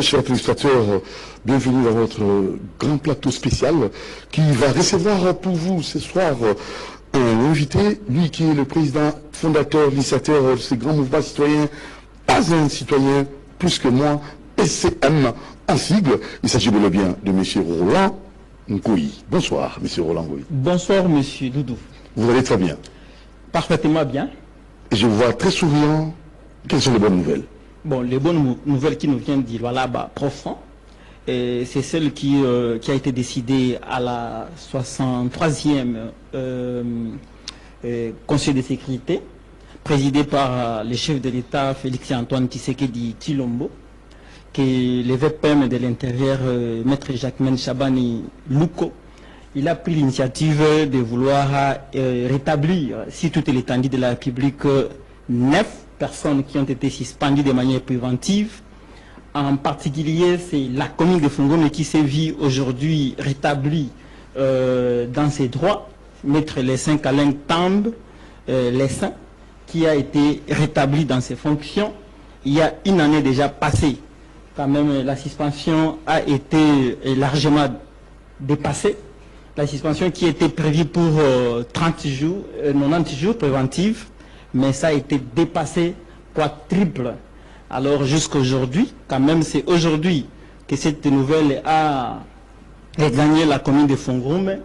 très chers téléspectateurs, bienvenue dans votre grand plateau spécial qui va recevoir pour vous ce soir un invité, lui qui est le président fondateur, initiateur de ce grand mouvement citoyen, pas un citoyen plus que moi, SCM en sigle. Il s'agit bel et bien de M. Roland Ngoyi. Bonsoir, M. Roland Ngoyi. Bonsoir, M. Doudou. Vous allez très bien? Parfaitement bien. Et je vous vois très souriant. Quelles sont les bonnes nouvelles? Bon, les bonnes nouvelles qui nous viennent d'Iloalaba profond, c'est celle qui a été décidée à la 63e Conseil de sécurité, présidé par le chef de l'État Félix Antoine Tshisekedi Tshilombo, que le VPM de l'Intérieur, Maître Jacquemaine Chabani Louko, il a pris l'initiative de vouloir rétablir, si toute l'étendue de la République, 9 personnes qui ont été suspendues de manière préventive. En particulier, c'est la commune de Fungome qui s'est vue aujourd'hui rétablie dans ses droits. Maître Lessin Kaleng Tamb, Lessin, qui a été rétabli dans ses fonctions. Il y a une année déjà passée, quand même, la suspension a été largement dépassée. La suspension qui était prévue pour 30 jours, 90 jours préventifs, mais ça a été dépassé quadruple. Alors jusqu'aujourd'hui, quand même, c'est aujourd'hui que cette nouvelle a gagné la commune de Fungome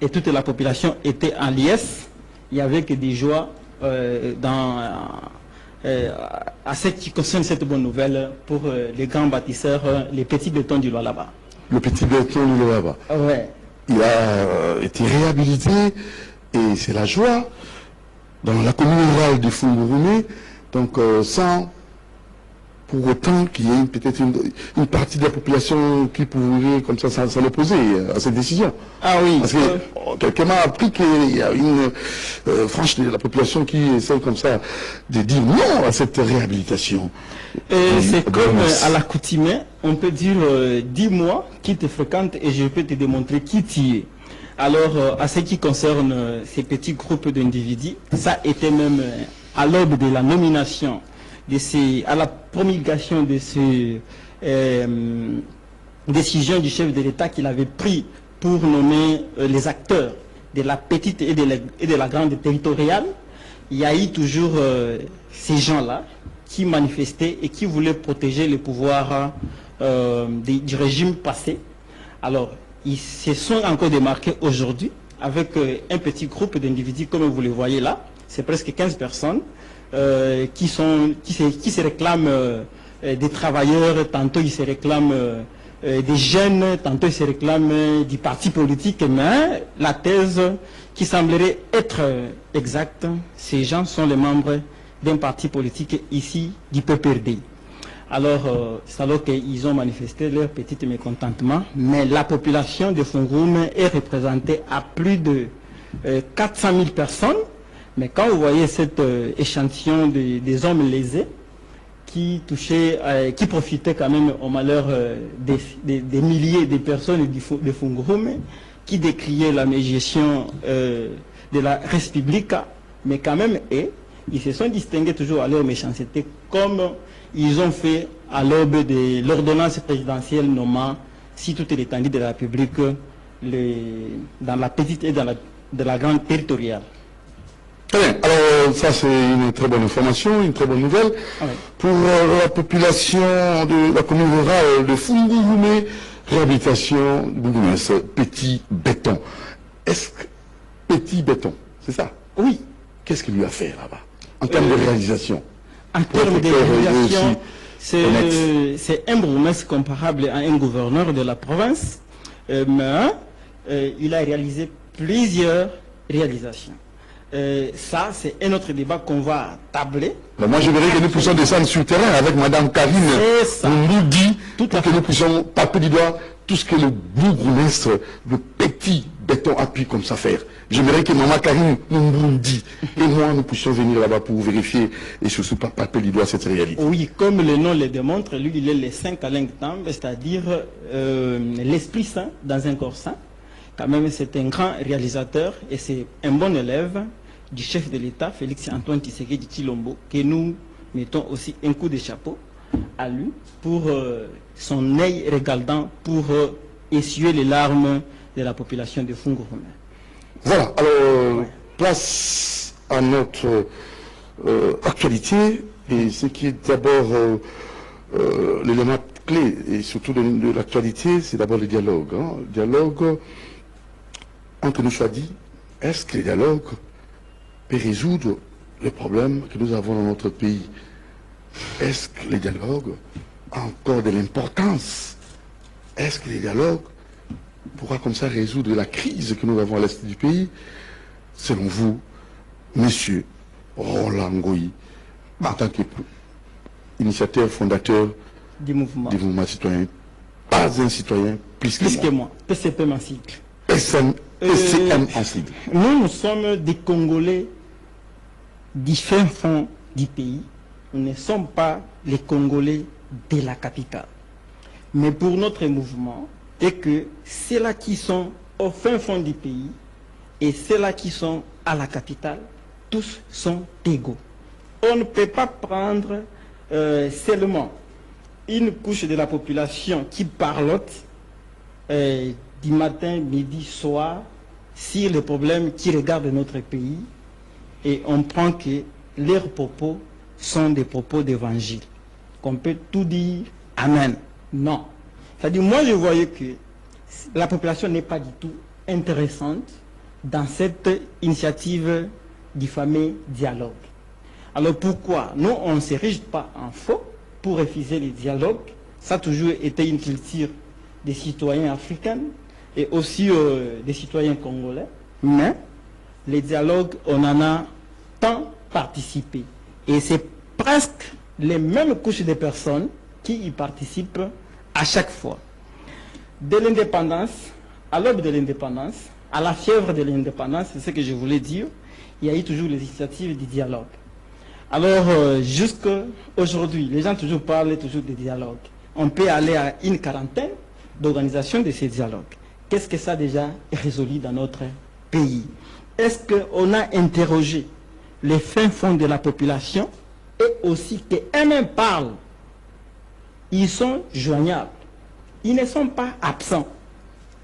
et toute la population était en liesse. Il y avait que des joies à ce qui concerne cette bonne nouvelle pour les grands bâtisseurs, les petits bétons du Lualaba. Le petit béton du Lualaba. Ouais. Il a été réhabilité et c'est la joie dans la commune rurale de Fungome, donc sans pour autant qu'il y ait peut-être une partie de la population qui pourrait comme ça s'en opposer à cette décision. Ah oui. Parce que quelqu'un m'a appris qu'il y a une frange de la population qui essaie comme ça de dire non à cette réhabilitation. C'est comme à l'accoutumée, on peut dire dis-moi qui te fréquente et je peux te démontrer qui tu es. Alors, à ce qui concerne ces petits groupes d'individus, ça était même à l'aube de la nomination, à la promulgation de ces décisions du chef de l'État qu'il avait pris pour nommer les acteurs de la petite et de la grande territoriale. Il y a eu toujours ces gens-là qui manifestaient et qui voulaient protéger le pouvoir du régime passé. Alors, ils se sont encore démarqués aujourd'hui avec un petit groupe d'individus comme vous le voyez là. C'est presque 15 personnes qui se réclament des travailleurs, tantôt ils se réclament des jeunes, tantôt ils se réclament du parti politique. Mais la thèse qui semblerait être exacte, ces gens sont les membres d'un parti politique ici du PPRD. Alors, c'est alors qu'ils ont manifesté leur petit mécontentement, mais la population de Fungome est représentée à plus de 400 000 personnes. Mais quand vous voyez cet échantillon des hommes lésés qui profitaient quand même au malheur des milliers de personnes de Fungome, qui décriaient la médiation de la République, mais quand même, ils se sont distingués toujours à leur méchanceté, comme ils ont fait à l'aube de l'ordonnance présidentielle nommant, si toute l'étendue de la République, dans la petite et dans la grande territoriale. Très bien. Alors, ça c'est une très bonne information, une très bonne nouvelle. Oui. Pour la population de la commune rurale de Fungome, réhabilitation de petit béton. Est-ce que petit béton, c'est ça? Oui. Qu'est-ce qu'il lui a fait là-bas en termes de réalisation? En termes de réalisation, c'est un bourgmestre comparable à un gouverneur de la province, mais il a réalisé plusieurs réalisations. Ça, c'est un autre débat qu'on va tabler. Mais moi, je verrais que nous puissions descendre sur le terrain avec Mme Karine. On nous dit pour que nous puissions taper du doigt tout ce que le bourgmestre, le petit béton a pu comme ça faire. J'aimerais que Maman Karine nous dit et moi, nous puissions venir là-bas pour vérifier et surtout pas taper du doigt cette réalité. Oui, comme le nom le démontre, lui, il est le Saint Kaleng Tamb, c'est-à-dire l'Esprit Saint dans un corps saint. Quand même, c'est un grand réalisateur et c'est un bon élève du chef de l'État, Félix Antoine Tshisekedi Tshilombo, que nous mettons aussi un coup de chapeau. à lui pour son œil regardant, pour essuyer les larmes de la population de Fungurume. Voilà, alors place à notre actualité, et ce qui est d'abord l'élément clé, et surtout de l'actualité, c'est d'abord le dialogue. Le dialogue, entre nous soit dit, est-ce que le dialogue peut résoudre les problèmes que nous avons dans notre pays? Est-ce que le dialogue a encore de l'importance? Est-ce que le dialogue pourra comme ça résoudre la crise que nous avons à l'est du pays? Selon vous, monsieur Roland Ngoyi, en tant qu'initiateur, fondateur du mouvement citoyen, pas un citoyen, plus que moi. PCP en cycle. PCM en cycle. Nous sommes des Congolais du fin fond du pays. Nous ne sommes pas les Congolais de la capitale. Mais pour notre mouvement, c'est que ceux-là qui sont au fin fond du pays et ceux-là qui sont à la capitale, tous sont égaux. On ne peut pas prendre seulement une couche de la population qui parlote du matin, midi, soir sur les problèmes qui regardent notre pays et on prend que leurs propos sont des propos d'évangile. Qu'on peut tout dire, amen. Non. C'est-à-dire, moi je voyais que la population n'est pas du tout intéressante dans cette initiative du fameux dialogue. Alors pourquoi nous, on ne s'érige pas en faux pour refuser les dialogues? Ça a toujours été une culture des citoyens africains et aussi des citoyens congolais. Mais les dialogues, on en a tant participé. Et c'est presque les mêmes couches de personnes qui y participent à chaque fois. De l'indépendance, à l'aube de l'indépendance, à la fièvre de l'indépendance, c'est ce que je voulais dire, il y a eu toujours les initiatives du dialogue. Alors, jusqu'à aujourd'hui, les gens toujours parlent toujours de dialogue. On peut aller à une quarantaine d'organisations de ces dialogues. Qu'est-ce que ça a déjà résolu dans notre pays? Est-ce qu'on a interrogé les fins fonds de la population et aussi qu'eux-mêmes parlent? Ils sont joignables. Ils ne sont pas absents.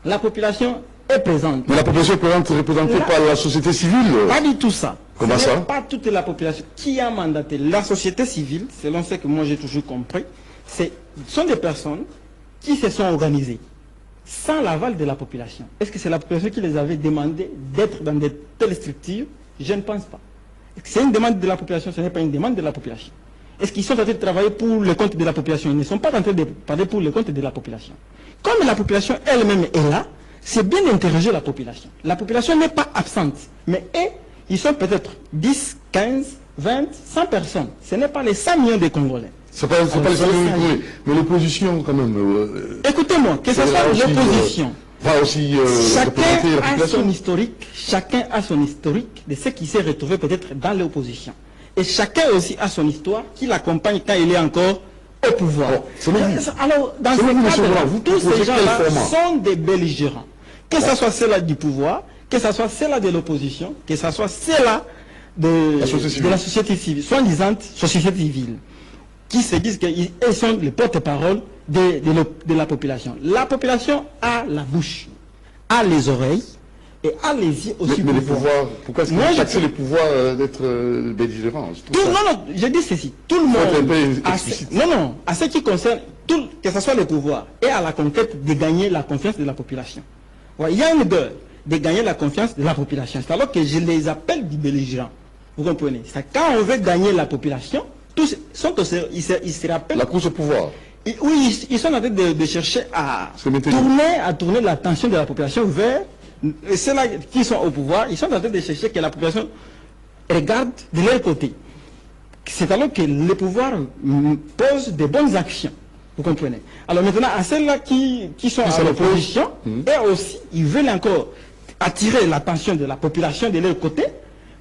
La population est présente. Mais la population est présente représentée par la société civile? Pas du tout ça. Comment ça? Pas toute la population qui a mandaté. La société civile, selon ce que moi j'ai toujours compris, sont des personnes qui se sont organisées sans l'aval de la population. Est-ce que c'est la population qui les avait demandé d'être dans de telles structures? Je ne pense pas. C'est une demande de la population, ce n'est pas une demande de la population. Est-ce qu'ils sont en train de travailler pour le compte de la population? Ils ne sont pas en train de parler pour le compte de la population. Comme la population elle-même est là, c'est bien d'interroger la population. La population n'est pas absente, mais ils sont peut-être 10, 15, 20, 100 personnes. Ce n'est pas les 100 millions de Congolais. Ce n'est pas les 100 millions de Congolais, mais l'opposition quand même. Écoutez-moi, que ce soit l'opposition. Chacun a son historique, chacun a son historique de ce qui s'est retrouvé peut-être dans l'opposition. Et chacun aussi a son histoire qui l'accompagne quand il est encore au pouvoir. Alors, dans ce cadre-là, tous ces gens-là sont des belligérants. Que ce soit ceux-là du pouvoir, que ce soit ceux-là de l'opposition, que ce soit ceux-là de la société civile, soi-disant société civile, qui se disent qu'ils sont les porte-parole de la population. La population a la bouche, a les oreilles et a les yeux aussi. Mais les pouvoirs, pourquoi est-ce que taxer les pouvoirs d'être belligérants? Non, je dis ceci. Tout le monde. À ce qui concerne, que ce soit le pouvoir et à la conquête de gagner la confiance de la population. Il y a une guerre de gagner la confiance de la population. C'est alors que je les appelle des belligérants. Vous comprenez? Quand on veut gagner la population, tous sont ils se rappellent. La course au pouvoir. Oui, ils sont en train de chercher à tourner l'attention de la population vers ceux-là qui sont au pouvoir. Ils sont en train de chercher que la population regarde de leur côté. C'est alors que le pouvoir pose de bonnes actions. Vous comprenez? Alors maintenant, à ceux-là qui sont à l'opposition, et aussi, ils veulent encore attirer l'attention de la population de leur côté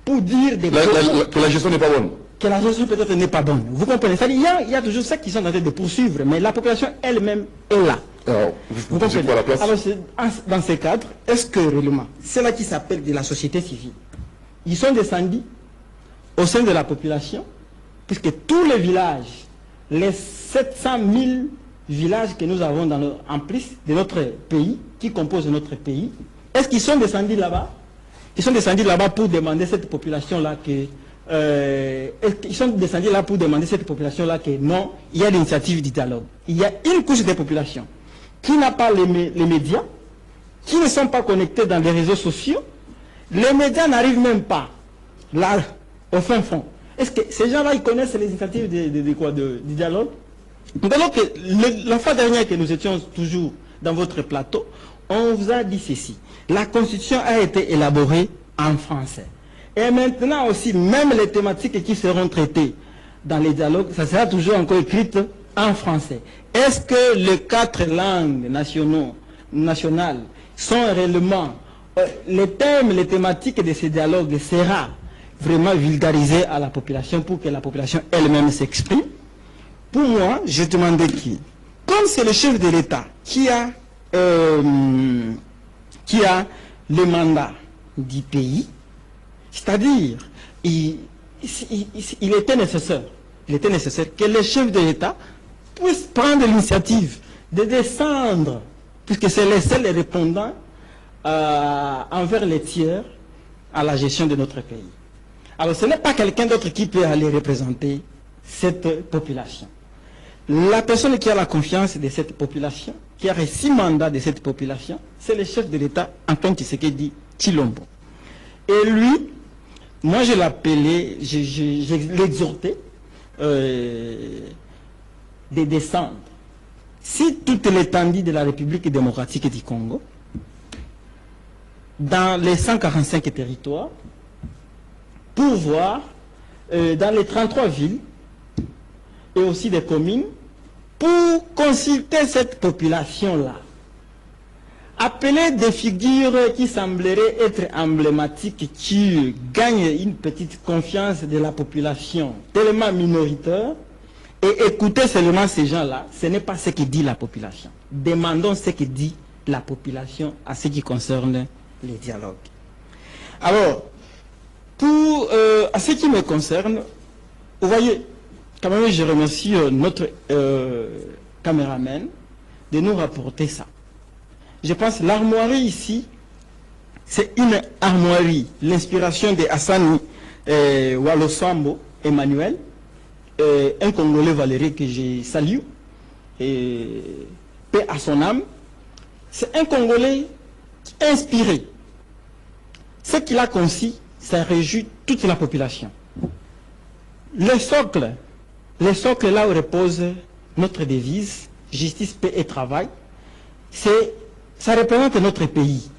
pour dire que la gestion n'est pas bonne. Que la gestion peut-être n'est pas bonne. Vous comprenez? Il y a toujours ceux qui sont en train de poursuivre, mais la population elle-même est là. Alors, vous comprenez quoi la place? Alors, dans ce cadre, est-ce que réellement, c'est là qui s'appelle de la société civile, ils sont descendus au sein de la population, puisque tous les villages, les 700 000 villages que nous avons en plus de notre pays, qui composent notre pays, est-ce qu'ils sont descendus là-bas? Ils sont descendus là-bas pour demander à cette population-là que... ils sont descendus là pour demander à cette population-là que non, il y a l'initiative du dialogue. Il y a une couche de population qui n'a pas les médias, qui ne sont pas connectés dans les réseaux sociaux. Les médias n'arrivent même pas là, au fin fond. Est-ce que ces gens-là, ils connaissent les initiatives du dialogue? Donc, la fois dernière que nous étions toujours dans votre plateau, on vous a dit ceci. La Constitution a été élaborée en français. Et maintenant aussi, même les thématiques qui seront traitées dans les dialogues, ça sera toujours encore écrite en français. Est-ce que les 4 langues nationales sont réellement... les thèmes, les thématiques de ces dialogues sera vraiment vulgarisé à la population pour que la population elle-même s'exprime? Pour moi, je demandais qui? Comme c'est le chef de l'État qui a le mandat du pays, c'est-à-dire, il était nécessaire que le chef de l'État puisse prendre l'initiative de descendre, puisque c'est les seuls répondants envers les tiers à la gestion de notre pays. Alors ce n'est pas quelqu'un d'autre qui peut aller représenter cette population. La personne qui a la confiance de cette population, qui a reçu mandat de cette population, c'est le chef de l'État, Antoine Tshisekedi Tshilombo. Et lui, moi je l'appelais, je l'exhortais de descendre. Si toute l'étendue de la République démocratique du Congo, dans les 145 territoires, pour voir dans les 33 villes et aussi des communes, pour consulter cette population-là. Appeler des figures qui sembleraient être emblématiques, qui gagnent une petite confiance de la population tellement minoritaire, et écouter seulement ces gens-là, ce n'est pas ce que dit la population. Demandons ce que dit la population à ce qui concerne les dialogues. Alors, à ce qui me concerne, vous voyez, quand même je remercie notre caméraman de nous rapporter ça. Je pense que l'armoirie ici, c'est une armoirie, l'inspiration de Hassani Walosambo Emmanuel, un Congolais Valérie que je salue, et paix à son âme. C'est un Congolais inspiré. Ce qu'il a conçu, ça réjouit toute la population. Le socle là où repose notre devise, justice, paix et travail, ça représente notre pays.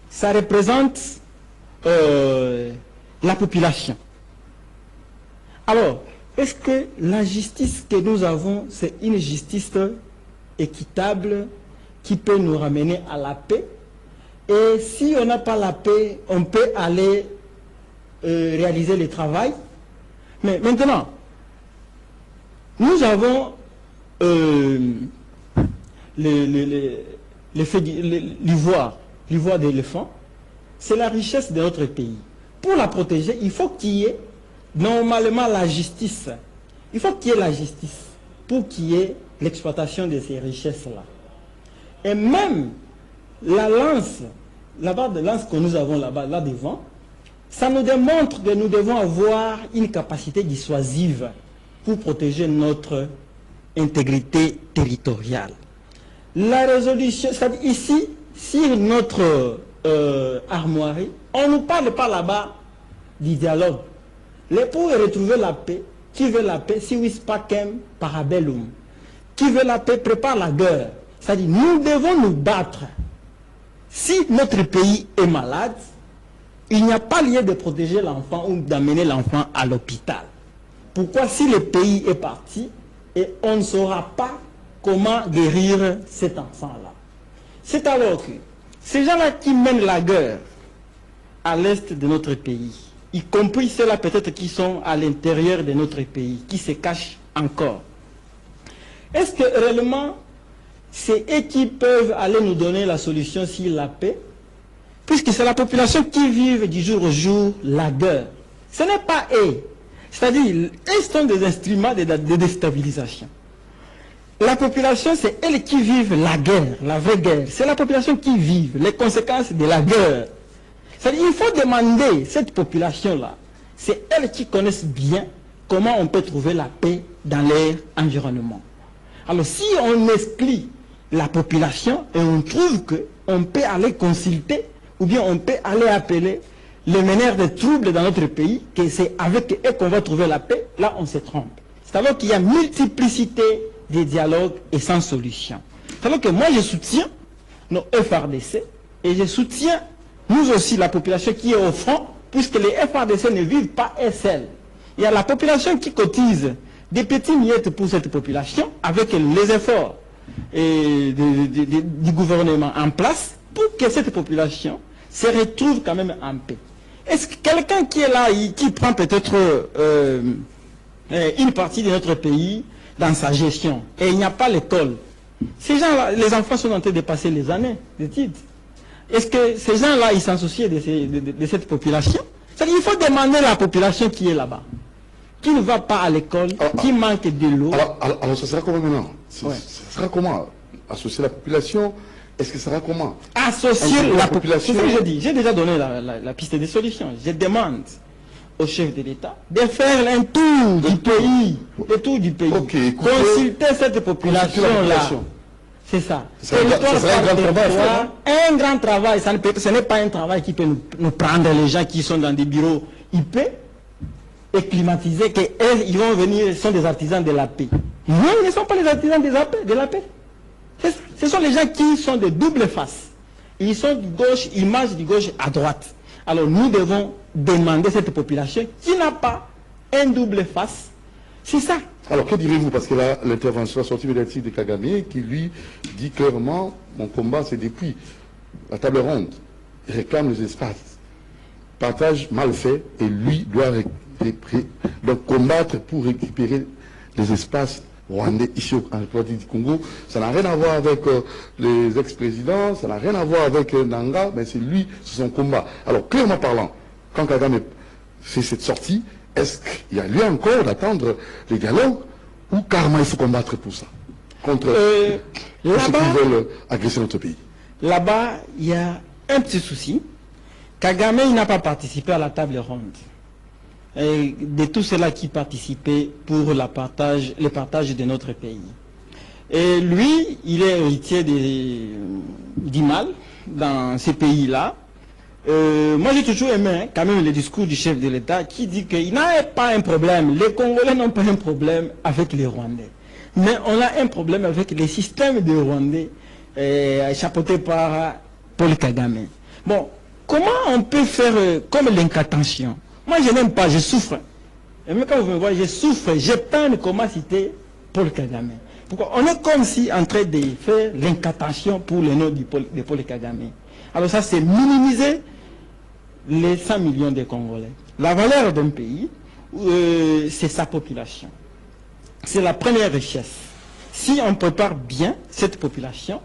Ça représente la population. Alors, est-ce que la justice que nous avons, c'est une justice équitable qui peut nous ramener à la paix? Et si on n'a pas la paix, on peut aller réaliser le travail. Mais maintenant, nous avons l'ivoire d'éléphant. C'est la richesse de notre pays. Pour la protéger, il faut qu'il y ait normalement la justice. Il faut qu'il y ait la justice pour qu'il y ait l'exploitation de ces richesses-là. Et même la lance, la barre de lance que nous avons là-bas, là devant, ça nous démontre que nous devons avoir une capacité dissuasive pour protéger notre intégrité territoriale. La résolution, c'est-à-dire ici, sur notre armoirie, on ne nous parle pas là-bas du dialogue. Les pour retrouver la paix, qui veut la paix, si wispakem parabellum, qui veut la paix prépare la guerre. C'est-à-dire nous devons nous battre. Si notre pays est malade, il n'y a pas lieu de protéger l'enfant ou d'amener l'enfant à l'hôpital. Pourquoi si le pays est parti et on ne saura pas comment guérir cet enfant-là? C'est alors que ces gens-là qui mènent la guerre à l'est de notre pays, y compris ceux-là peut-être qui sont à l'intérieur de notre pays, qui se cachent encore, est-ce que réellement c'est eux qui peuvent aller nous donner la solution sur la paix? Puisque c'est la population qui vit du jour au jour la guerre. Ce n'est pas eux. C'est-à-dire, ils sont des instruments de déstabilisation. La population, c'est elle qui vive la guerre, la vraie guerre. C'est la population qui vit les conséquences de la guerre. C'est-à-dire, il faut demander cette population-là, c'est elles qui connaissent bien comment on peut trouver la paix dans leur environnement. Alors, si on exclut la population et on trouve qu'on peut aller consulter ou bien on peut aller appeler les meneurs de troubles dans notre pays, que c'est avec eux qu'on va trouver la paix, là on se trompe. C'est alors qu'il y a multiplicité des dialogues et sans solution. C'est alors que moi je soutiens nos FRDC et je soutiens nous aussi la population qui est au front, puisque les FRDC ne vivent pas seuls. Il y a la population qui cotise des petits miettes pour cette population avec les efforts du gouvernement en place pour que cette population se retrouve quand même en paix. Est-ce que quelqu'un qui est là, qui prend peut-être une partie de notre pays dans sa gestion, et il n'y a pas l'école, ces gens-là, les enfants sont en train de passer les années d'études. Est-ce que ces gens-là, ils s'en soucient de cette population? C'est-à-dire qu'il faut demander à la population qui est là-bas, qui ne va pas à l'école, qui manque de l'eau. Alors ça sera comment maintenant? Ça sera comment? Associer la population? Est-ce que ça sera comment? Associer la population. C'est ce que je dis. J'ai déjà donné la piste de solution. Je demande au chef de l'État de faire un tour du pays. Le tour du pays. Okay, consulter cette population-là. C'est ça. Ça sera un grand travail. Un grand travail. Ce n'est pas un travail qui peut nous prendre les gens qui sont dans des bureaux IP et climatisés, qu'ils vont venir, sont des artisans de la paix. Non, ils ne sont pas les artisans de la paix. Ce sont les gens qui sont de double face. Ils sont du gauche, ils marchent du gauche à droite. Alors nous devons demander à cette population qui n'a pas un double face. C'est ça. Alors que direz-vous? Parce que là, l'intervention, la sortie médiatique de Kagame, qui lui dit clairement, mon combat c'est depuis la table ronde. Il réclame les espaces. Partage mal fait et lui doit donc combattre pour récupérer les espaces rwandais ici en République du Congo. Ça n'a rien à voir avec les ex-présidents, ça n'a rien à voir avec Nanga, mais c'est lui, c'est son combat. Alors, clairement parlant, quand Kagame fait cette sortie, est-ce qu'il y a lieu encore d'attendre les dialogues ou carrément il faut combattre pour ça? Contre ceux qui veulent agresser notre pays. Là-bas, il y a un petit souci. Kagame, il n'a pas participé à la table ronde. Et de tout cela qui participait pour le partage de notre pays. Et lui, il est héritier du mal dans ces pays-là. Moi, j'ai toujours aimé quand même le discours du chef de l'État qui dit qu'il n'a pas un problème. Les Congolais n'ont pas un problème avec les Rwandais. Mais on a un problème avec les systèmes de Rwandais chapeautés par Paul Kagame. Bon, comment on peut faire comme l'incantation? Moi, je n'aime pas, je souffre. Et même quand vous me voyez, je souffre, je peine comment citer Paul Kagame. Pourquoi? On est comme si en train de faire l'incantation pour le nom de Paul Kagame. Alors ça, c'est minimiser les 100 millions de Congolais. La valeur d'un pays, c'est sa population. C'est la première richesse. Si on prépare bien cette population,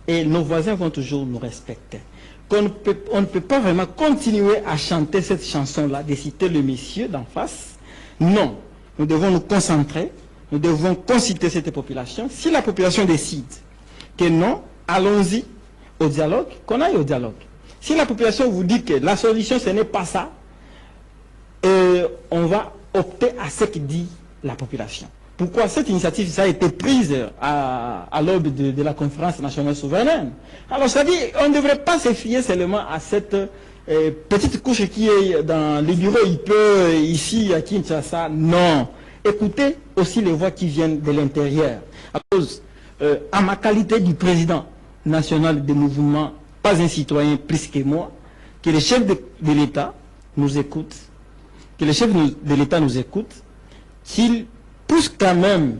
et nos voisins vont toujours nous respecter. On ne peut pas vraiment continuer à chanter cette chanson-là, de citer le monsieur d'en face. Non, nous devons nous concentrer, nous devons consulter cette population. Si la population décide que non, allons-y au dialogue, qu'on aille au dialogue. Si la population vous dit que la solution, ce n'est pas ça, on va opter à ce que dit la population. Pourquoi cette initiative ça a été prise à l'aube de la conférence nationale souveraine? Alors ça dit, on ne devrait pas se fier seulement à cette petite couche qui est dans les bureaux IP ici à Kinshasa. Non. Écoutez aussi les voix qui viennent de l'intérieur. À cause, à ma qualité du président national des mouvements, pas un citoyen plus que moi, que le chef de l'État nous écoute, que le chef de l'État nous écoute, qu'il puisse quand même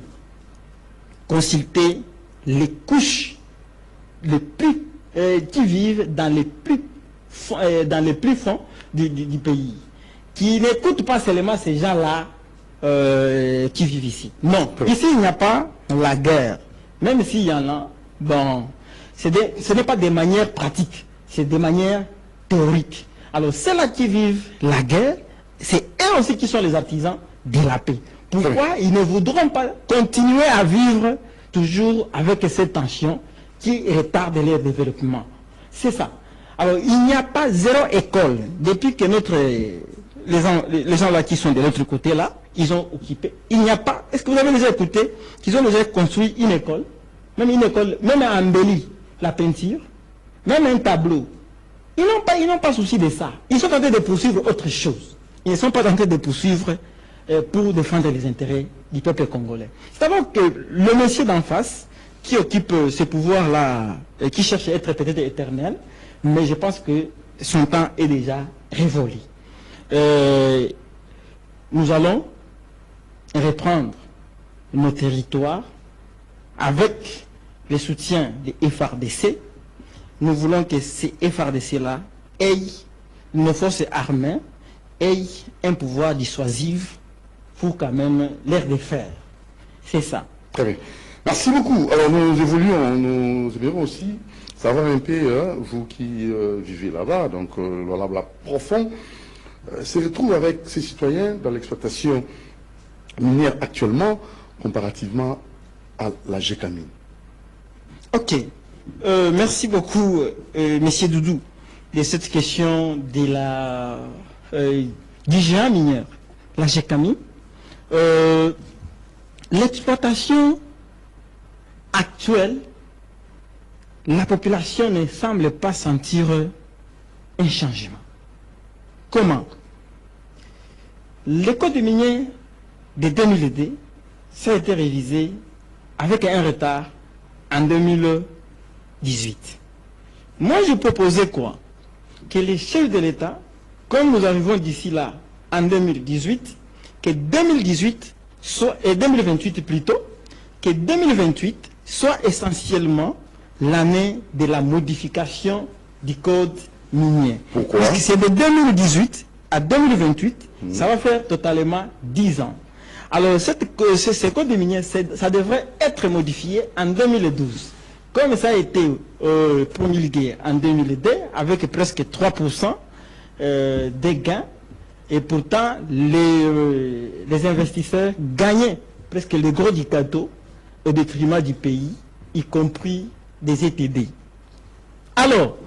consulter les couches les plus, qui vivent dans les plus fonds du pays, qui n'écoutent pas seulement ces gens-là qui vivent ici. Non, ici il n'y a pas la guerre, même s'il y en a, bon, ce n'est pas des manières pratiques, c'est des manières théoriques. Alors ceux-là qui vivent la guerre, c'est eux aussi qui sont les artisans de la paix. Pourquoi ils ne voudront pas continuer à vivre toujours avec cette tension qui retarde leur développement? C'est ça. Alors, il n'y a pas zéro école. Depuis que les gens là qui sont de l'autre côté là, ils ont occupé. Il n'y a pas. Est-ce que vous avez déjà écouté qu'ils ont déjà construit une école, même embelli la peinture, même un tableau? Ils n'ont pas souci de ça. Ils sont en train de poursuivre autre chose. Ils ne sont pas en train de poursuivre pour défendre les intérêts du peuple congolais. C'est d'abord que le monsieur d'en face, qui occupe ce pouvoir-là, qui cherche à être peut-être éternel, mais je pense que son temps est déjà révolu. Nous allons reprendre nos territoires avec le soutien des FARDC. Nous voulons que ces FARDC-là aient, nos forces armées, aient un pouvoir dissuasif pour quand même les défaire. C'est ça. Très bien. Merci beaucoup. Alors nous aimerions aussi savoir un peu, vous qui vivez là-bas, donc le Lualaba profond, se retrouve avec ces citoyens dans l'exploitation minière actuellement, comparativement à la GECAMINE. Ok. Merci beaucoup, Monsieur Doudou, de cette question de du géant mineur, la GECAMINE. L'exploitation actuelle, la population ne semble pas sentir un changement. Comment? Le code minier de 2002, ça a été révisé avec un retard en 2018. Moi, je proposais quoi? Que les chefs de l'État, comme nous arrivons d'ici là en 2018, que 2018 soit, et 2028 plutôt, que 2028 soit essentiellement l'année de la modification du code minier. Pourquoi? Parce que c'est de 2018 à 2028, ça va faire totalement 10 ans. Alors, ce code minier, ça devrait être modifié en 2012. Comme ça a été promulgué en 2002, avec presque 3% des gains, et pourtant, les investisseurs gagnaient presque le gros du gâteau au détriment du pays, y compris des ETD. Alors,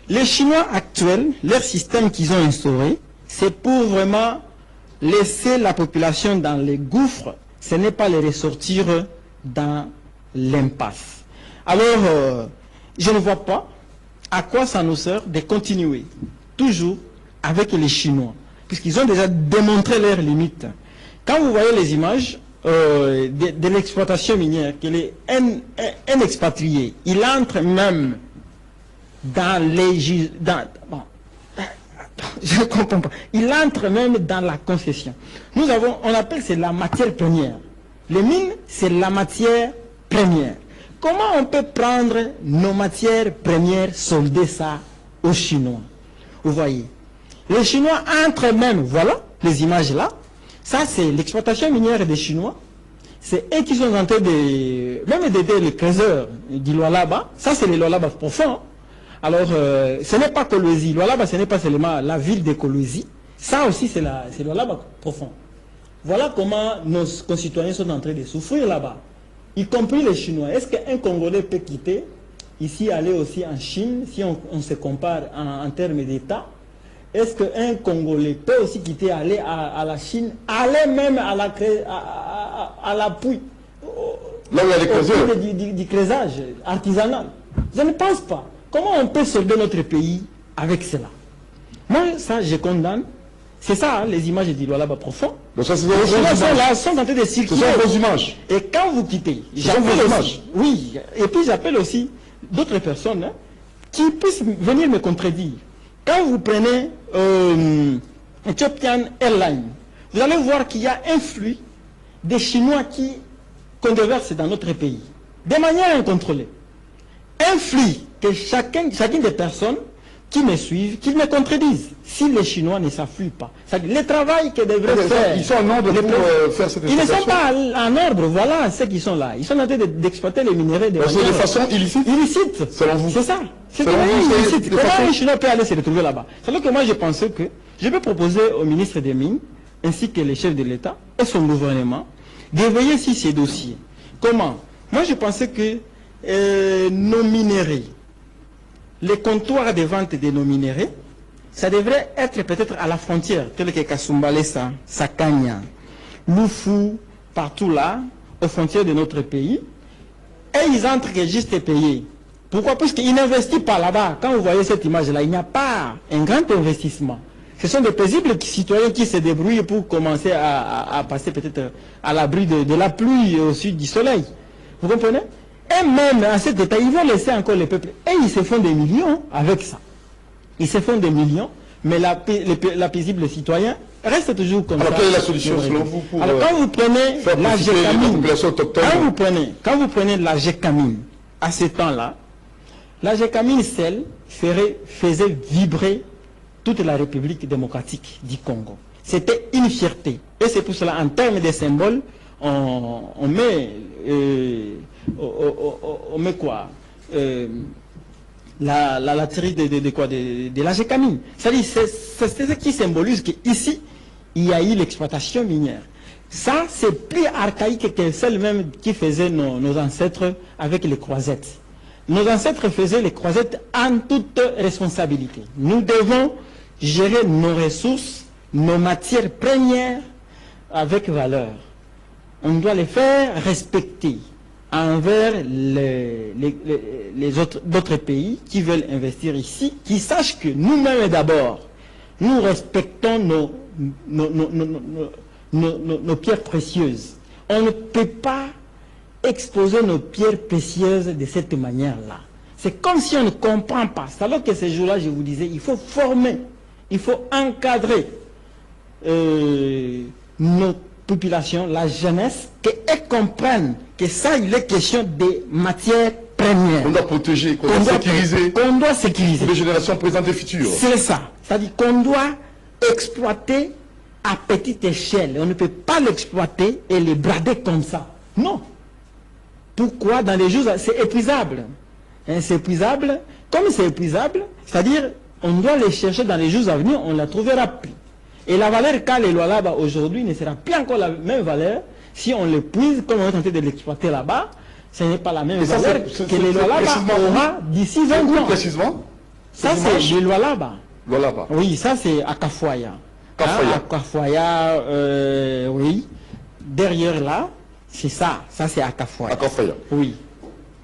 les Chinois actuels, leur système qu'ils ont instauré, c'est pour vraiment laisser la population dans les gouffres, ce n'est pas les ressortir dans l'impasse. Alors, je ne vois pas à quoi ça nous sert de continuer toujours avec les Chinois, puisqu'ils ont déjà démontré leurs limites. Quand vous voyez les images de l'exploitation minière, un expatrié, il entre même dans les... bon, je ne comprends pas. Il entre même dans la concession. On appelle c'est la matière première. Les mines, c'est la matière première. Comment on peut prendre nos matières premières, solder ça aux Chinois? Vous voyez, les Chinois entrent même, voilà, les images là. Ça, c'est l'exploitation minière des Chinois. C'est eux qui sont en train de, même d'aider les creuseurs du Lualaba. Ça, c'est le Lualaba profond. Alors, ce n'est pas Kolwezi. Lualaba, ce n'est pas seulement la ville de Kolwezi. Ça aussi, c'est le Lualaba profond. Voilà comment nos concitoyens sont en train de souffrir là-bas, y compris les Chinois. Est-ce qu'un Congolais peut quitter ici, aller aussi en Chine, si on se compare en termes d'État? Est-ce qu'un Congolais peut aussi quitter, aller à la Chine, aller même à l'appui, là où il y a des creuseurs, du creusage artisanal? Je ne pense pas. Comment on peut solder notre pays avec cela? Moi, ça, je condamne. C'est ça, hein, les images du Lualaba profond. donc ça, c'est Les gens sont là, sont en train de circuler. ce sont vos images. Et quand vous quittez, j'appelle aussi, oui, et puis j'appelle aussi d'autres personnes hein, qui puissent venir me contredire. Quand vous prenez Ethiopian Airlines, vous allez voir qu'il y a un flux des Chinois qu'on déverse dans notre pays, de manière incontrôlée. Un flux que chacune des personnes qui me suivent, qui me contredisent, si les Chinois ne s'affluent pas. Le travail qu'ils devraient faire... Ils sont en ordre pour faire cette exploitation. Ils ne sont pas en ordre, voilà ceux qui sont là. Ils sont en train d'exploiter les minerais de manière... de façon illicite. Illicite. Selon vous. C'est ça. C'est de manière illicite. Comment un Chinois peut aller se retrouver là-bas? C'est là que moi j'ai pensé que je vais proposer au ministre des Mines ainsi que les chefs de l'État et son gouvernement, d'éveiller sur ces dossiers. Comment? Moi, je pensais que nos minéraux, les comptoirs de vente de nos minéraux, ça devrait être peut-être à la frontière, tel que Kasumbalesa, Sakanya, Lufu, partout là, aux frontières de notre pays, et ils entrent juste payés. Pourquoi? Parce qu'ils n'investissent pas là-bas. Quand vous voyez cette image-là, il n'y a pas un grand investissement. Ce sont des paisibles citoyens qui se débrouillent pour commencer à passer peut-être à l'abri de la pluie au sud du soleil. Vous comprenez? Et même à cet état, ils vont laisser encore les peuples. Et ils se font des millions avec ça. Ils se font des millions, mais la paisible citoyen reste toujours comme ça. Alors quelle est la solution selon vous pour alors quand vous prenez la GECAMINE, quand vous prenez la GECAMINE, à ce temps-là, la GECAMINE seule faisait vibrer toute la République démocratique du Congo. C'était une fierté. Et c'est pour cela, en termes de symboles, on met quoi la série de la GECAMINE. C'est-à-dire, c'est ce qui symbolise qu'ici, il y a eu l'exploitation minière. Ça, c'est plus archaïque que celle même qui faisaient nos ancêtres avec les croisettes. Nos ancêtres faisaient les croisettes en toute responsabilité. Nous devons gérer nos ressources, nos matières premières avec valeur. On doit les faire respecter envers d'autres pays qui veulent investir ici, qui sachent que nous-mêmes d'abord, nous respectons nos pierres précieuses. On ne peut pas exposer nos pierres précieuses de cette manière-là. C'est comme si on ne comprend pas. C'est alors que ces jours-là, je vous disais, il faut former, il faut encadrer nos populations, la jeunesse, qu'elles comprennent que ça, il est question des matières premières. On doit protéger, qu'on doit sécuriser. Qu'on doit sécuriser. Pour les générations présentes et futures. C'est ça. C'est-à-dire qu'on doit exploiter à petite échelle. On ne peut pas l'exploiter et les brader comme ça. Non. Pourquoi? Dans les jours, c'est épuisable. Hein, c'est épuisable. Comme c'est épuisable, c'est-à-dire, on doit les chercher dans les jours à venir, on la trouvera plus. Et la valeur qu'a les lois là-bas aujourd'hui ne sera plus encore la même valeur si on l'épuise comme on est tenté de l'exploiter là-bas. Ce n'est pas la même valeur que les lois là-bas aura d'ici 20 ans. Précisément? Ça, c'est les lois là-bas. Lois là-bas. Oui, ça, c'est à Kafoya. À Kafoya, oui. Derrière là, c'est ça. Ça, c'est à Kafoya. À Kafoya. Oui.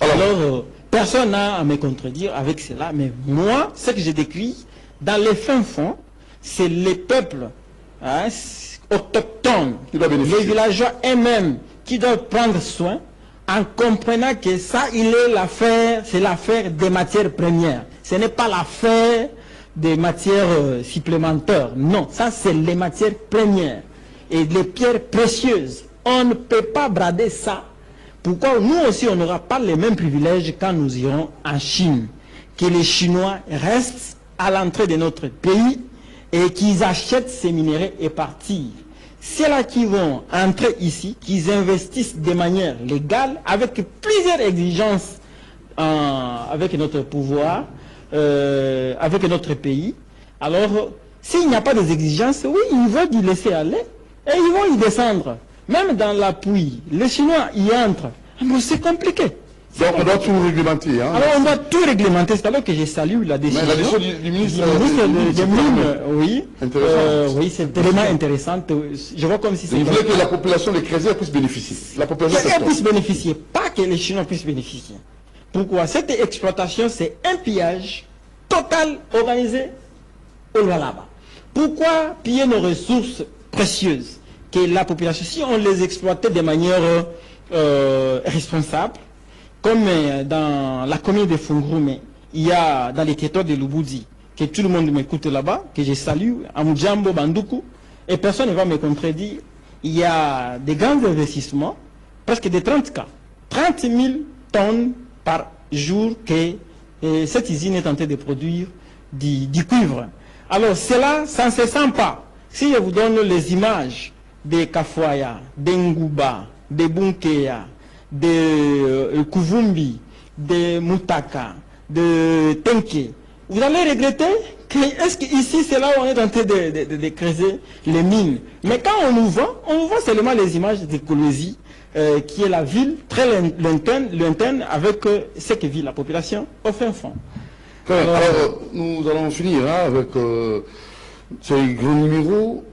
Alors personne n'a à me contredire avec cela, mais moi, ce que j'ai décrit, dans les fins fonds, c'est les peuples autochtones, les villageois eux-mêmes, qui doivent prendre soin, en comprenant que ça, c'est l'affaire des matières premières. Ce n'est pas l'affaire des matières supplémentaires. Non, ça, c'est les matières premières et les pierres précieuses. On ne peut pas brader ça. Pourquoi nous aussi, on n'aura pas les mêmes privilèges quand nous irons en Chine? Que les Chinois restent à l'entrée de notre pays et qu'ils achètent ces minéraux et partir. C'est là qu'ils vont entrer ici, qu'ils investissent de manière légale, avec plusieurs exigences avec notre pouvoir, avec notre pays. Alors, s'il n'y a pas d'exigences, oui, ils veulent y laisser aller et ils vont y descendre. Même dans la pluie, les Chinois y entrent. Mais c'est compliqué. Donc on doit tout réglementer. Hein. Alors on doit tout réglementer. C'est alors que j'ai salué la décision. Mais la décision du ministre des Mines, oui. Oui, c'est vraiment intéressant. Je vois comme si c'est... Il voulait que la population des Crésiens puisse bénéficier. La population puisse bénéficier, pas que les Chinois puissent bénéficier. Pourquoi? Cette exploitation, c'est un pillage total organisé au Lualaba. Pourquoi piller nos ressources précieuses? Que la population, si on les exploitait de manière responsable, comme dans la commune de Fungurume, il y a dans les territoires de Lubudi, que tout le monde m'écoute là-bas, que je salue, à Mujambo, Banduku, et personne ne va me contredire, il y a des grands investissements, presque de 30 cas, 30 000 tonnes par jour que cette usine est tentée de produire du cuivre. Alors cela, ça ne se sent pas. Si je vous donne les images de Kafoya, de Nguba, de Bunkeya, de Kuvumbi, de Mutaka, de Tenke, vous allez regretter Est-ce qu'ici, c'est là où on est en train de creuser les mines? Mais quand on nous voit seulement les images de Kolwezi, qui est la ville très lointaine avec ce que vit la population au fin fond. Alors, nous allons finir avec ces gros numéros.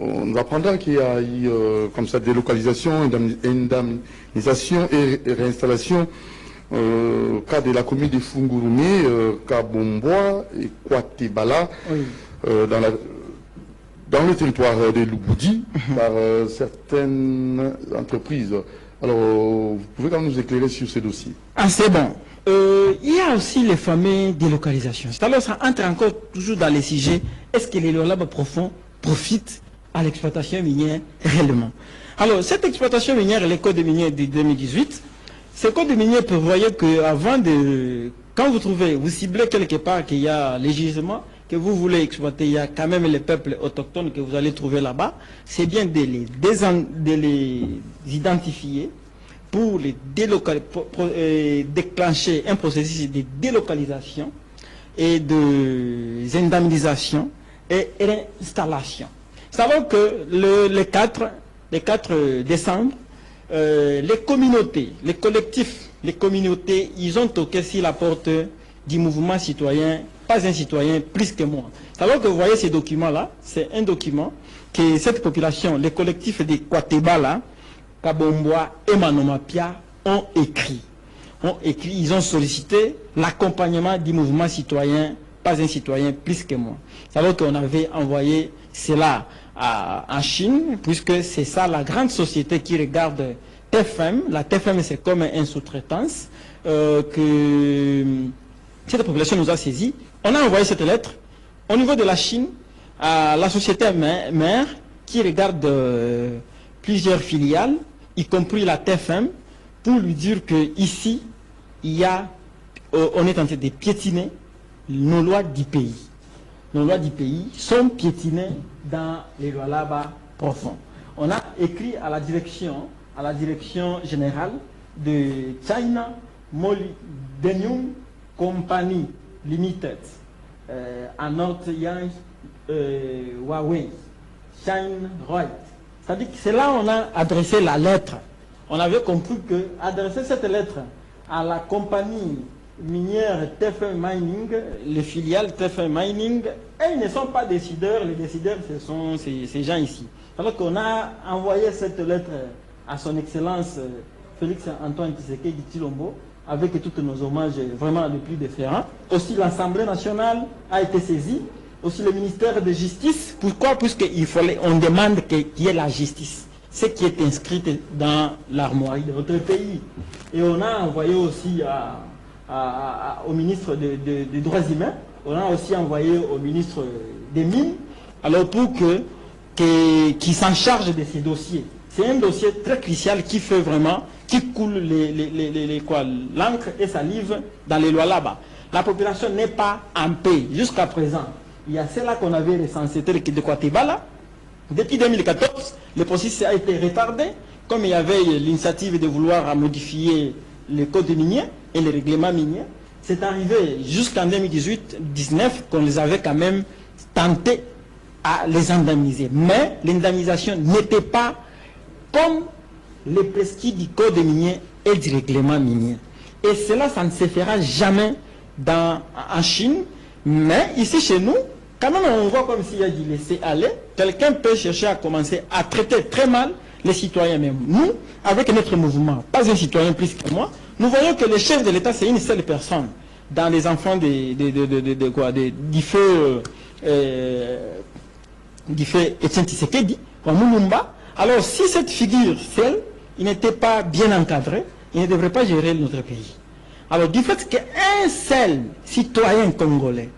On apprendra qu'il y a eu comme ça délocalisation, indemnisation et réinstallation cas de la commune de Fungurume, Kabomboa et Kwatebala, oui. Dans le territoire de Lubudi, par certaines entreprises. Alors, vous pouvez quand même nous éclairer sur ces dossiers? Ah, c'est bon. Il y a aussi les fameux délocalisations. Alors, ça entre encore toujours dans les sujets. Est-ce que les Lualaba profonds profitent à l'exploitation minière réellement? Alors, cette exploitation minière, les codes miniers de 2018, ces codes miniers prévoyaient que avant de... Quand vous ciblez quelque part qu'il y a les gisements que vous voulez exploiter, il y a quand même les peuples autochtones que vous allez trouver là-bas, c'est bien de les identifier pour les déclencher un processus de délocalisation et de indemnisation et réinstallation. Savons que le 4 décembre, les communautés, les collectifs, les communautés, ils ont toqué sur la porte du mouvement citoyen, pas un citoyen plus que moi. Alors que vous voyez ces documents-là, c'est un document que cette population, les collectifs de Kwatebala, Kabomboa et Manomapia ont écrit. Ils ont sollicité l'accompagnement du mouvement citoyen, pas un citoyen plus que moi. Alors qu'on avait envoyé cela en Chine, puisque c'est ça la grande société qui regarde TFM. La TFM, c'est comme une sous-traitance que cette population nous a saisi. On a envoyé cette lettre au niveau de la Chine à la société mère qui regarde plusieurs filiales, y compris la TFM, pour lui dire qu'ici, on est en train de piétiner nos lois du pays. Nos lois du pays sont piétinées dans les lois là-bas profonds. On a écrit à la direction générale de China Molybdenum Company Limited, à North-Yang Huawei, Shine Right. C'est-à-dire que c'est là où on a adressé la lettre. On avait compris que adresser cette lettre à la compagnie minière TFM Mining, les filiales TFM Mining, elles ne sont pas décideurs, les décideurs ce sont ces gens ici. Alors qu'on a envoyé cette lettre à son excellence Félix Antoine Tshisekedi Tshilombo, avec tous nos hommages vraiment les plus différents. Aussi l'Assemblée nationale a été saisie, aussi le ministère de Justice. Pourquoi? Puisqu'on demande qu'il y ait la justice, ce qui est inscrit dans l'armoirie de notre pays. Et on a envoyé aussi au ministre des Droits humains, on a aussi envoyé au ministre des Mines, alors pour qu'il s'en charge de ces dossiers. C'est un dossier très crucial qui fait vraiment, qui coule l'encre et salive dans les lois là-bas. La population n'est pas en paix jusqu'à présent. Il y a celle-là qu'on avait recensé de Kwatebala. Depuis 2014, le processus a été retardé, comme il y avait l'initiative de vouloir modifier le code minier et les règlements miniers. C'est arrivé jusqu'en 2018-19 qu'on les avait quand même tenté à les indemniser. Mais l'indemnisation n'était pas comme les prescrits du code minier et du règlement minier. Et cela, ça ne se fera jamais en Chine. Mais ici, chez nous, quand même, on voit comme s'il y a du laisser-aller. Quelqu'un peut chercher à commencer à traiter très mal les citoyens même. Nous, avec notre mouvement, pas un citoyen plus que moi, nous voyons que le chef de l'État, c'est une seule personne. Dans les enfants du feu Etienne Tshisekedi, au Mulumba. Alors, si cette figure, seule, il n'était pas bien encadré, il ne devrait pas gérer notre pays. Alors, du fait qu'un seul citoyen congolais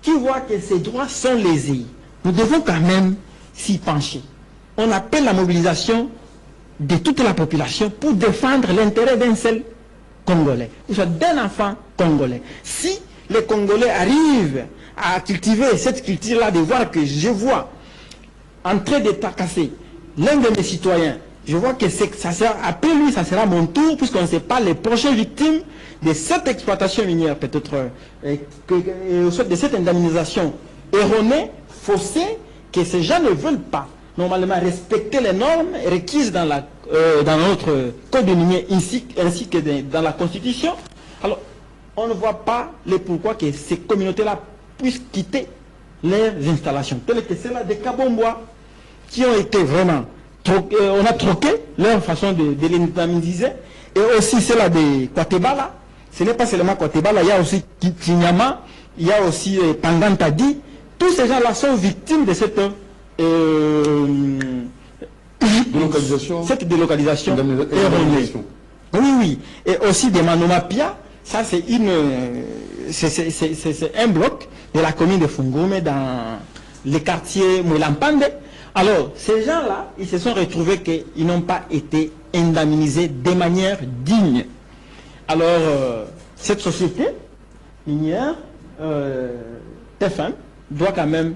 qui voit que ses droits sont lésés, nous devons quand même s'y pencher. On appelle la mobilisation de toute la population pour défendre l'intérêt d'un seul Congolais, ou soit d'un enfant congolais. Si les Congolais arrivent à cultiver cette culture-là, de voir que je vois en train de tracasser l'un de mes citoyens je vois que ça sera, après lui, ça sera mon tour, puisqu'on ne sait pas les prochaines victimes de cette exploitation minière, peut-être, de cette indemnisation erronée, faussée, que ces gens ne veulent pas, normalement, respecter les normes requises dans notre code minier ainsi que dans la Constitution. Alors, on ne voit pas le pourquoi que ces communautés-là puissent quitter leurs installations, telles que celles-là des Kabombois, qui ont été vraiment, on a troqué leur façon de l'indemniser, et aussi celle-là des Kwatebala. Ce n'est pas seulement Kwatebala, il y a aussi Kinyama, il y a aussi Pangantadi. Tous ces gens-là sont victimes de cette délocalisation erronée. Oui, oui. Et aussi des Manomapia, ça c'est un bloc de la commune de Fungurume dans les quartiers Mouelampande. Alors, ces gens-là, ils se sont retrouvés qu'ils n'ont pas été indemnisés de manière digne. Alors, cette société minière, TFM, doit quand même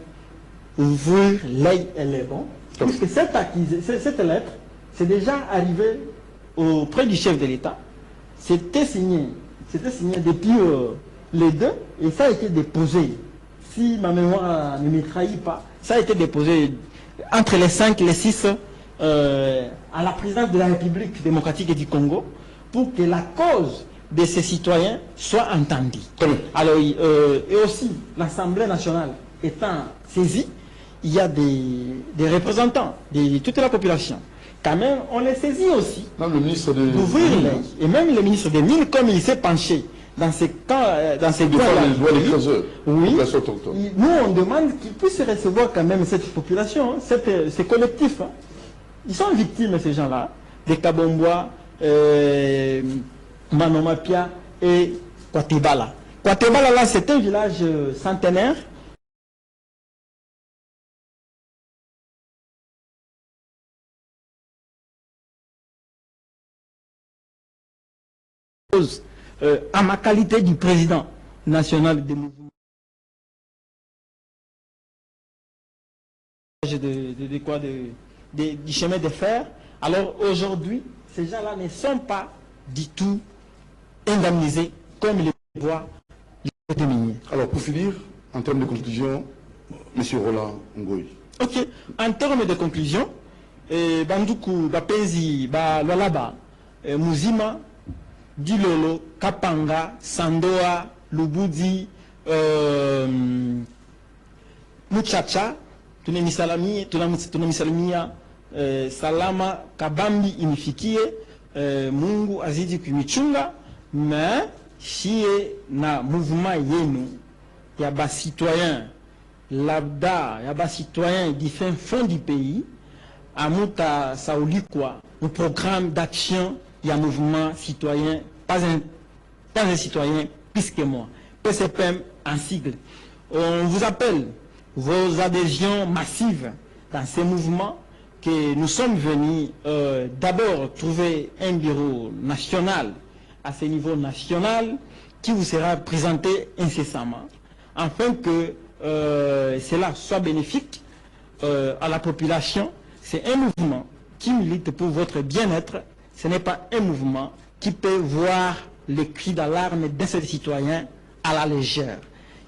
ouvrir l'œil et les bons, puisque cette lettre, c'est déjà arrivé auprès du chef de l'État. C'était signé depuis les 2, et ça a été déposé, si ma mémoire ne me trahit pas, ça a été déposé entre les 5 et les 6 à la présidence de la République démocratique du Congo, pour que la cause de ces citoyens soit entendue. Alors, et aussi, l'Assemblée nationale étant saisie, il y a des représentants de toute la population. Quand même, on les saisit aussi d'ouvrir l'œil. Et même le ministre des Mines, comme il s'est penché dans ces coins-là, oui, nous on demande qu'ils puissent recevoir quand même cette population, ces collectifs. Hein. Ils sont victimes, ces gens-là, des Kabombois, Manomapia et Kwatebala. Kwatebala, là, c'est un village centenaire. À ma qualité du président national des mouvements du chemin de fer, alors aujourd'hui, ces gens-là ne sont pas du tout indemnisés comme les voient les miniers. Alors, pour finir, en termes de conclusion, M. Roland Ngoï. Ok, en termes de conclusion, Banduku, Bapenzi, Lwalaba, Muzima, Dilolo, Kapanga, Sandoa, Lubudi, Muchacha, Tunamisalamia, Salama, Kabambi, Inifikie, Mungu, Azidi, Kumichunga, mais si na mouvement yenu, il y a des citoyens, l'abda, il y a des citoyens qui font fond du pays, à Mouta Saoulikwa, le programme d'action, il y a un mouvement citoyen, pas un citoyen plus que moi. PCPM en sigle. On vous appelle vos adhésions massives dans ces mouvements, que nous sommes venus d'abord trouver un bureau national, à ce niveau national, qui vous sera présenté incessamment, afin que cela soit bénéfique à la population. C'est un mouvement qui milite pour votre bien-être. Ce n'est pas un mouvement qui peut voir les cris d'alarme d'un seul citoyen à la légère.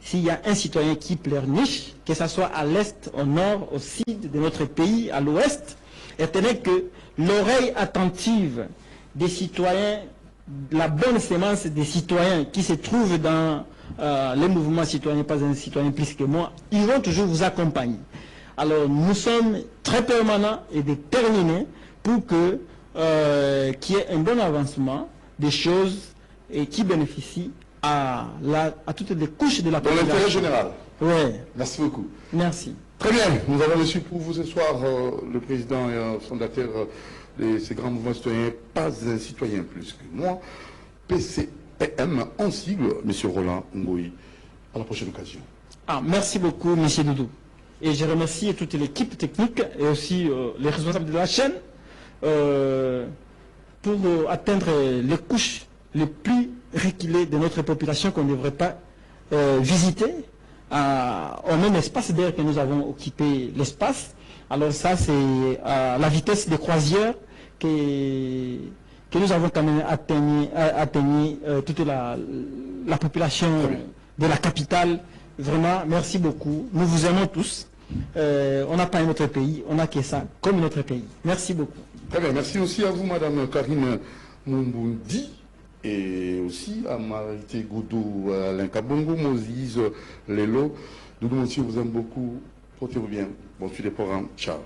S'il y a un citoyen qui pleurniche, que ce soit à l'est, au nord, au sud de notre pays, à l'ouest, et tenez que l'oreille attentive des citoyens, la bonne sémence des citoyens qui se trouvent dans les mouvements citoyens, pas un citoyen plus que moi, ils vont toujours vous accompagner. Alors nous sommes très permanents et déterminés pour que qu'il y ait un bon avancement des choses et qui bénéficient à toutes les couches de la population. Dans l'intérêt général. Oui. Merci beaucoup. Merci. Très bien. Nous avons reçu pour vous ce soir le président et fondateur de ces grands mouvements citoyens, pas un citoyen plus que moi, PCPM en sigle, M. Roland Ngoï. À la prochaine occasion. Merci beaucoup, M. Doudou. Et je remercie toute l'équipe technique et aussi les responsables de la chaîne pour atteindre les couches les plus reculées de notre population qu'on ne devrait pas visiter au même espace d'ailleurs que nous avons occupé l'espace. Alors ça, c'est à la vitesse des croisières que nous avons quand même atteigné toute la population de la capitale. Vraiment, merci beaucoup. Nous vous aimons tous. On n'a pas un autre pays, on n'a que ça comme notre pays. Merci beaucoup. Très bien, merci aussi à vous, Madame Karine Mumbundi, et aussi à Marité Goudou, Alain Kabongo, Moses Lelo. Nous, monsieur, vous aime beaucoup. Portez-vous bien. Bon suite des programmes. Ciao.